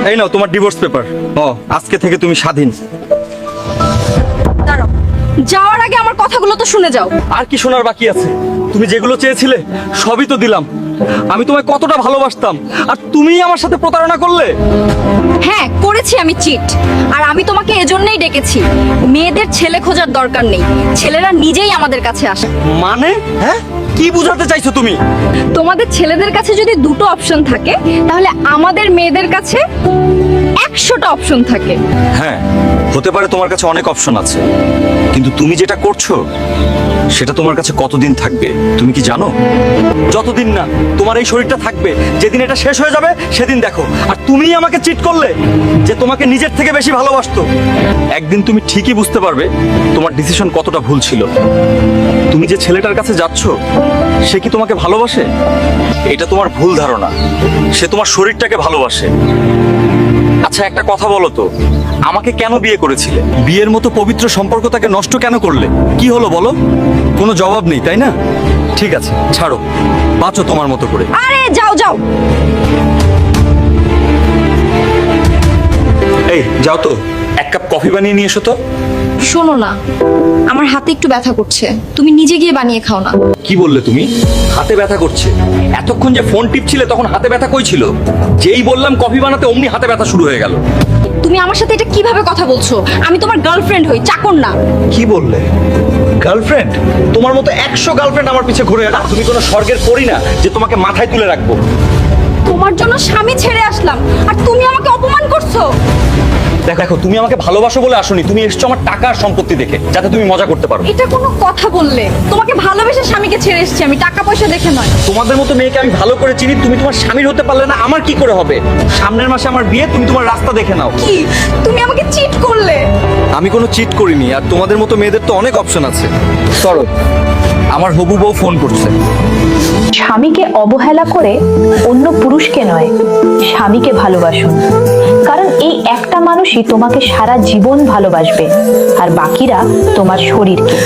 এই নাও তোমার divorce paper. আজকে থেকে তুমি স্বাধীন। দাঁড়াও, যাওয়ার আগে আমার কথাগুলো তো শুনে যাও। আর কি শোনার বাকি আছে? তুমি যেগুলো চেয়েছিলে সবই তো দিলাম। আমি তোমায় কতটা ভালোবাসতাম, আর তুমিই আমার সাথে প্রতারণা করলে। হ্যাঁ, করেছি আমি চিট। আর আমি তোমাকে এজন্যই ডেকেছি, মেয়েদের ছেলে খোঁজার দরকার নেই, ছেলেরা নিজেই আমাদের কাছে আসে। মানে হ্যাঁ, কি বুঝাতে চাইছো তুমি? তোমাদের ছেলেদের কাছে যদি দুটো অপশন থাকে, তাহলে আমাদের মেয়েদের কাছে 100টা অপশন থাকে। হ্যাঁ, হতে পারে তোমার কাছে অনেক অপশন আছে, কিন্তু তুমি যেটা করছো সেটা তোমার কাছে কতদিন থাকবে তুমি কি জানো? যতদিন না তোমার এই শরীরটা থাকবে, যেদিন এটা শেষ হয়ে যাবে সেদিন দেখো। আর তুমিই আমাকে চিট করলে, যে তোমাকে নিজের থেকে বেশি ভালোবাসতো। একদিন তুমি ঠিকই বুঝতে পারবে তোমার ডিসিশন কতটা ভুল ছিল। তুমি যে ছেলেটার কাছে যাচ্ছ, সে কি তোমাকে ভালোবাসে? এটা তোমার ভুল ধারণা। সে তোমার শরীরটাকে ভালোবাসে। আচ্ছা, একটা কথা বলো তো, আমাকে কেন বিয়ে করেছিলে? বিয়ের মতো পবিত্র সম্পর্কটাকে নষ্ট কেন করলে? কি হলো বলো? কোনো জবাব নেই, তাই না? ঠিক আছে, ছাড়ো, বাঁচো তোমার মতো করে। আরে যাও যাও। এই যাও তো, এক কাপ কফি বানিয়ে নিয়ে এসো তো। শোনো না, আমার হাতে একটু ব্যথা করছে, তুমি নিজে গিয়ে বানিয়ে খাও না। কি বললে তুমি? হাতে ব্যথা করছে? এতক্ষণ যে ফোন টিপছিলে তখন হাতে ব্যথা কই ছিল? যেই বললাম কফি বানাতে অমনি হাতে ব্যথা শুরু হয়ে গেল। তুমি আমার সাথে এটা কিভাবে কথা বলছো? আমি তোমার গার্লফ্রেন্ড হই, চাকর না। কি বললে? গার্লফ্রেন্ড? তোমার মতো 100 গার্লফ্রেন্ড আমার পিছে ঘুরে না। তুমি কোনো স্বর্গের পরী না যে তোমাকে মাথায় তুলে রাখবো। তোমার জন্য স্বামী ছেড়ে আসলাম, আর তুমি আমাকে অপমান করছো। দেখো, তুমি আমাকে ভালোবাসো বলে আসোনি, তুমি এসছো আমার টাকা আর সম্পত্তি দেখে, যাতে তুমি মজা করতে পারো। এটা কোনো কথা বললে? তোমাকে ভালোবেসে স্বামীকে ছেড়ে এসেছি আমি, টাকা পয়সা দেখে নয়। তোমাদের মতো মেয়েকে আমি ভালো করে চিনি, তুমি তোমার স্বামীর হতে পারলে না, আমার কি করে হবে? সামনের মাসে আমার বিয়ে, তুমি তোমার রাস্তা দেখে নাও। কি, তুমি আমাকে চিট করলে? আমি কোনো চিট করিনি, আর তোমাদের মতো মেয়েদের তো অনেক অপশন আছে। সরো, আমার হবু বউ ফোন করছে। স্বামীকে অবহেলা করে অন্য পুরুষকে নয়, স্বামীকে ভালোবাসুন। কারণ এই একটা মানুষই তোমাকে সারা জীবন ভালোবাসবে, আর বাকিরা তোমার শরীরকে।